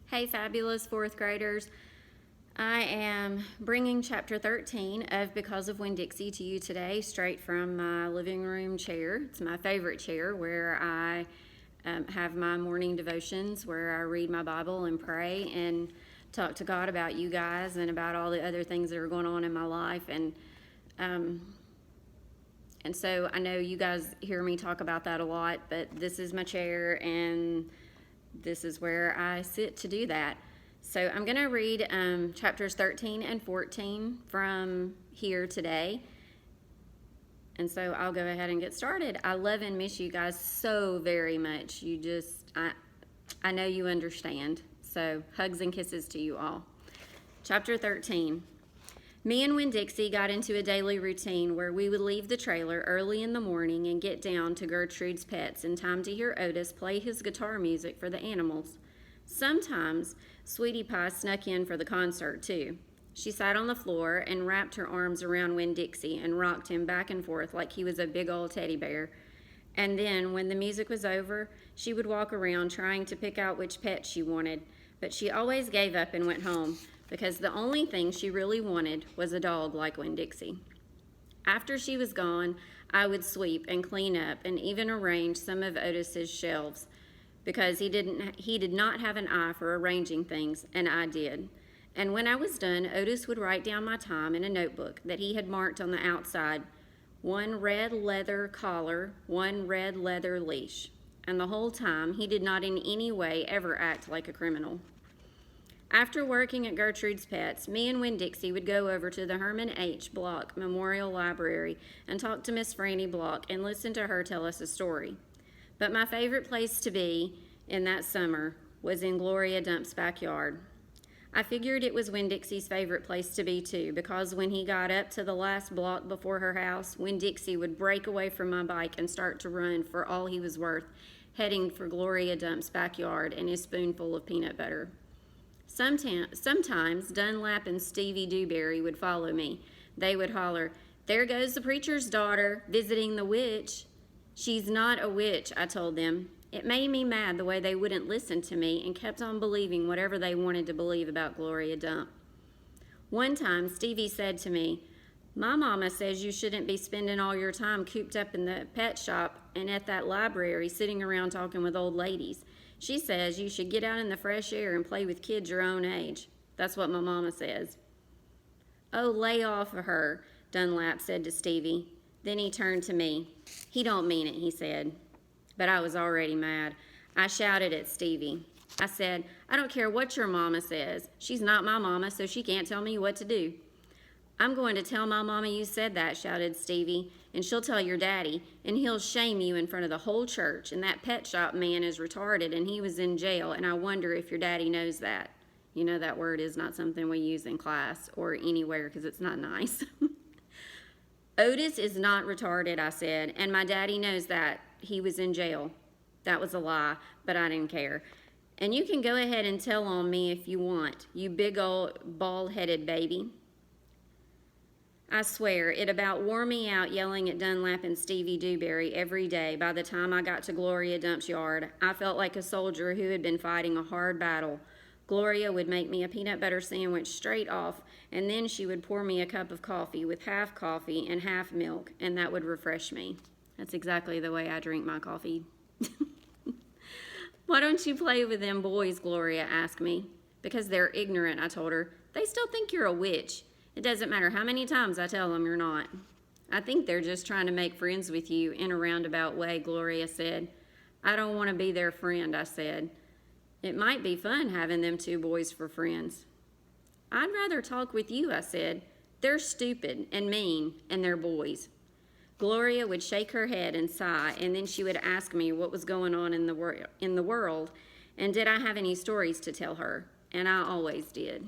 Hey, fabulous fourth graders. I am bringing chapter 13 of Because of Winn, Dixie to you today, straight from my living room chair. It's my favorite chair where I have my morning devotions, where I read my Bible and pray and talk to God about you guys and about all the other things that are going on in my life. And so I know you guys hear me talk about that a lot, but this is my chair and this is where I sit to do that. So I'm going to read chapters 13 and 14 from here today. And so I'll go ahead and get started. I love and miss you guys so very much. I know you understand. So hugs and kisses to you all. Chapter 13. Me and Winn Dixie got into a daily routine where we would leave the trailer early in the morning and get down to Gertrude's Pets in time to hear Otis play his guitar music for the animals. Sometimes Sweetie Pie snuck in for the concert too. She sat on the floor and wrapped her arms around Winn Dixie and rocked him back and forth like he was a big old teddy bear. And then, when the music was over, she would walk around trying to pick out which pet she wanted, but she always gave up and went home, because the only thing she really wanted was a dog like Winn Dixie. After she was gone, I would sweep and clean up and even arrange some of Otis's shelves, because he did not have an eye for arranging things, and I did. And when I was done, Otis would write down my time in a notebook that he had marked on the outside, 1 red leather collar, 1 red leather leash. And the whole time, he did not in any way ever act like a criminal. After working at Gertrude's Pets, me and Winn Dixie would go over to the Herman H. Block Memorial Library and talk to Miss Franny Block and listen to her tell us a story. But my favorite place to be in that summer was in Gloria Dump's backyard. I figured it was Winn Dixie's favorite place to be too, because when he got up to the last block before her house, Winn Dixie would break away from my bike and start to run for all he was worth, heading for Gloria Dump's backyard and his spoonful of peanut butter. Sometimes Dunlap and Stevie Dewberry would follow me. They would holler, "There goes the preacher's daughter, visiting the witch." "She's not a witch," I told them. It made me mad the way they wouldn't listen to me and kept on believing whatever they wanted to believe about Gloria Dump. One time, Stevie said to me, "My mama says you shouldn't be spending all your time cooped up in the pet shop and at that library sitting around talking with old ladies. She says you should get out in the fresh air and play with kids your own age. That's what my mama says." "Oh, lay off of her," Dunlap said to Stevie. Then he turned to me. "He don't mean it," he said. But I was already mad. I shouted at Stevie. I said, "I don't care what your mama says. She's not my mama, so she can't tell me what to do." "I'm going to tell my mama you said that," shouted Stevie, "and she'll tell your daddy, and he'll shame you in front of the whole church, and that pet shop man is retarded, and he was in jail, and I wonder if your daddy knows that." You know that word is not something we use in class or anywhere because it's not nice. "Otis is not retarded," I said, "and my daddy knows that. He was in jail." That was a lie, but I didn't care. "And you can go ahead and tell on me if you want, you big old bald-headed baby." I swear, it about wore me out yelling at Dunlap and Stevie Dewberry every day. By the time I got to Gloria Dump's yard, I felt like a soldier who had been fighting a hard battle. Gloria would make me a peanut butter sandwich straight off, and then she would pour me a cup of coffee with half coffee and half milk, and that would refresh me. That's exactly the way I drink my coffee. "Why don't you play with them boys?" Gloria asked me. "Because they're ignorant," I told her. "They still think you're a witch. It doesn't matter how many times I tell them you're not." "I think they're just trying to make friends with you in a roundabout way," Gloria said. "I don't want to be their friend," I said. "It might be fun having them 2 boys for friends." "I'd rather talk with you," I said. "They're stupid and mean, and they're boys." Gloria would shake her head and sigh, and then she would ask me what was going on in the world, and did I have any stories to tell her, and I always did.